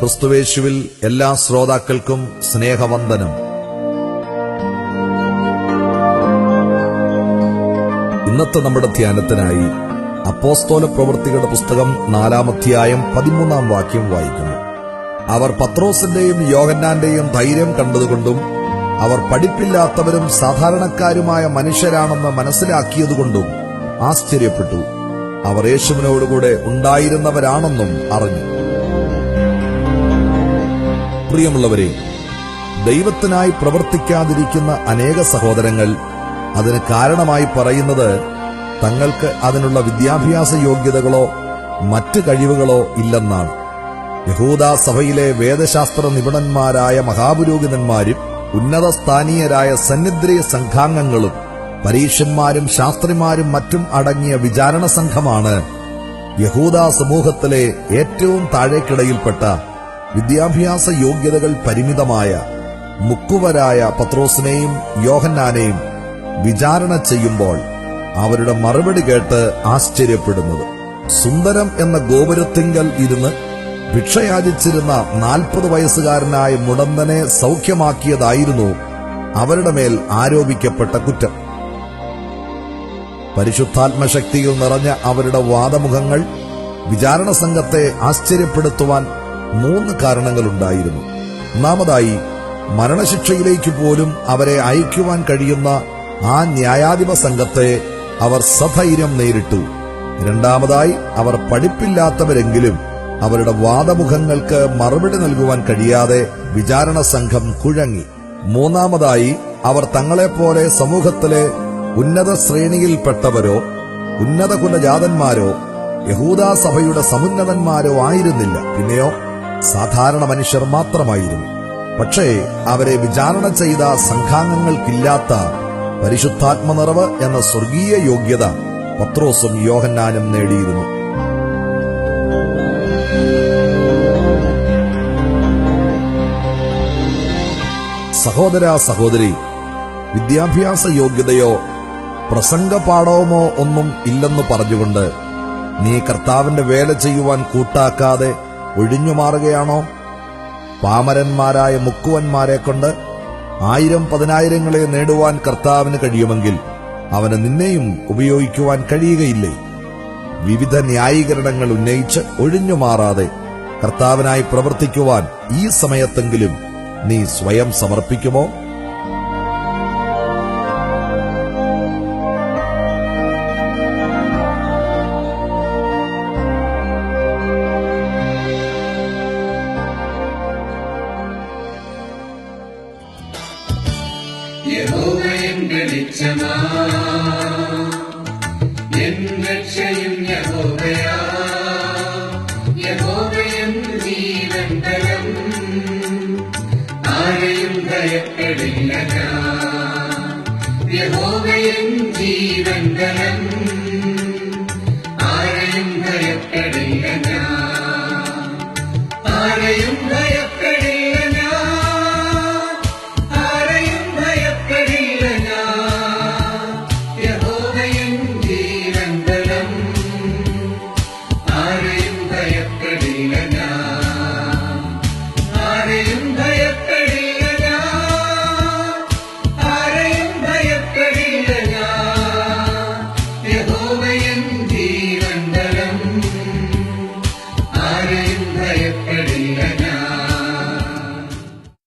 ക്രിസ്തുവേശുവിൽ എല്ലാ ശ്രോതാക്കൾക്കും സ്നേഹവന്ദനം. ഇന്നത്തെ നമ്മുടെ ധ്യാനത്തിനായി അപ്പോസ്തല പ്രവൃത്തികളുടെ പുസ്തകം 4-ാം അധ്യായം 13-ാം വാക്യം വായിക്കുന്നു. അവർ പത്രോസിന്റെയും യോഹന്നാന്റെയും ധൈര്യം കണ്ടതുകൊണ്ടും അവർ പഠിപ്പില്ലാത്തവരും സാധാരണക്കാരുമായ മനുഷ്യരാണെന്ന് മനസ്സിലാക്കിയതുകൊണ്ടും ആശ്ചര്യപ്പെട്ടു. അവർ യേശുവിനോടുകൂടെ ഉണ്ടായിരുന്നവരാണെന്നും അറിഞ്ഞു. പ്രിയമുള്ളവരെ, ദൈവത്തിനായി പ്രവർത്തിക്കാതിരിക്കുന്ന അനേക സഹോദരങ്ങൾ അതിന് കാരണമായി പറയുന്നത് തങ്ങൾക്ക് അതിനുള്ള വിദ്യാഭ്യാസ യോഗ്യതകളോ മറ്റ് കഴിവുകളോ ഇല്ലെന്നാണ്. യഹൂദ സഭയിലെ വേദശാസ്ത്ര നിപുണന്മാരായ മഹാപുരോഹിതന്മാരും ഉന്നത സ്ഥാനീയരായ സന്നിദ്രീയ സംഘാംഗങ്ങളും പരീശന്മാരും ശാസ്ത്രിമാരും മറ്റും അടങ്ങിയ വിചാരണ സംഘമാണ് യഹൂദ സമൂഹത്തിലെ ഏറ്റവും താഴേക്കിടയിൽപ്പെട്ട വിദ്യാഭ്യാസ യോഗ്യതകൾ പരിമിതമായ മുക്കുവരായ പത്രോസിനെയും യോഹന്നാനെയും വിചാരണ ചെയ്യുമ്പോൾ അവരുടെ മറുപടി കേട്ട് ആശ്ചര്യപ്പെടുന്നത്. സുന്ദരം എന്ന ഗോപുരത്തിങ്കൽ ഇരുന്ന് ഭിക്ഷയാചിച്ചിരുന്ന 40 വയസ്സുകാരനായ മുടന്തനെ സൗഖ്യമാക്കിയതായിരുന്നു അവരുടെ മേൽ ആരോപിക്കപ്പെട്ട കുറ്റം. പരിശുദ്ധാത്മശക്തിയിൽ നിറഞ്ഞ അവരുടെ വാദമുഖങ്ങൾ വിചാരണ സംഘത്തെ ആശ്ചര്യപ്പെടുത്തുവാൻ 3 കാരണങ്ങളുണ്ടായിരുന്നു. ഒന്നാമതായി, മരണശിക്ഷയിലേക്ക് പോലും അവരെ അയക്കുവാൻ കഴിയുന്ന ആ ന്യായാധിപ സംഘത്തെ അവർ സധൈര്യം നേരിട്ടു. രണ്ടാമതായി, അവർ പഠിപ്പില്ലാത്തവരെങ്കിലും അവരുടെ വാദമുഖങ്ങൾക്ക് മറുപടി നൽകുവാൻ കഴിയാതെ വിചാരണ സംഘം കുഴങ്ങി. മൂന്നാമതായി, അവർ തങ്ങളെപ്പോലെ സമൂഹത്തിലെ ഉന്നത ശ്രേണിയിൽപ്പെട്ടവരോ ഉന്നത കുലജാതന്മാരോ യഹൂദ സഭയുടെ സമുന്നതന്മാരോ ആയിരുന്നില്ല, പിന്നെയോ സാധാരണ മനുഷ്യർ മാത്രമായിരുന്നു. പക്ഷേ അവരെ വിചാരണ ചെയ്ത സംഘാംഗങ്ങൾക്കില്ലാത്ത പരിശുദ്ധാത്മനിറവ് എന്ന സ്വർഗീയ യോഗ്യത പത്രോസും യോഹന്നാനും നേടിയിരുന്നു. സഹോദര സഹോദരി, വിദ്യാഭ്യാസ യോഗ്യതയോ പ്രസംഗപാഠവുമോ ഒന്നും ഇല്ലെന്ന് പറഞ്ഞുകൊണ്ട് നീ കർത്താവിന്റെ വേല ചെയ്യുവാൻ കൂട്ടാക്കാതെ ഒഴിഞ്ഞുമാറുകയാണോ? പാമരന്മാരായ മുക്കുവന്മാരെ കൊണ്ട് 1000-10,000 നേടുവാൻ കർത്താവിന് കഴിയുമെങ്കിൽ അവന് നിന്നെയും ഉപയോഗിക്കുവാൻ കഴിയുകയില്ലേ? വിവിധ ന്യായീകരണങ്ങൾ ഉന്നയിച്ച് ഒഴിഞ്ഞുമാറാതെ കർത്താവിനായി പ്രവർത്തിക്കുവാൻ ഈ സമയത്തെങ്കിലും നീ സ്വയം സമർപ്പിക്കുമോ? യഹോവയൻ വെളിച്ചമാ, എൻ രക്ഷയും യഹോവയാ, യഹോവയൻ ജീവൻ ബലം, ആരെയും ഭയപ്പെടില്ല ഞാൻ. യഹോവയൻ ജീവൻ ബലം, ആരെയും ഭയപ്പെടില്ല ഞാൻ. ആരെയും ഭയപ്പെടില്ല ഞാൻ. യഹോവയൻ ജീവൻ ബലം, ആരെയും ഭയപ്പെടില്ല ഞാൻ. ആരെയും ഭയപ്പെടില്ല ഞാൻ. ആരെയും ഭയപ്പെടില്ല ഞാൻ. യഹോവയൻ ജീവൻ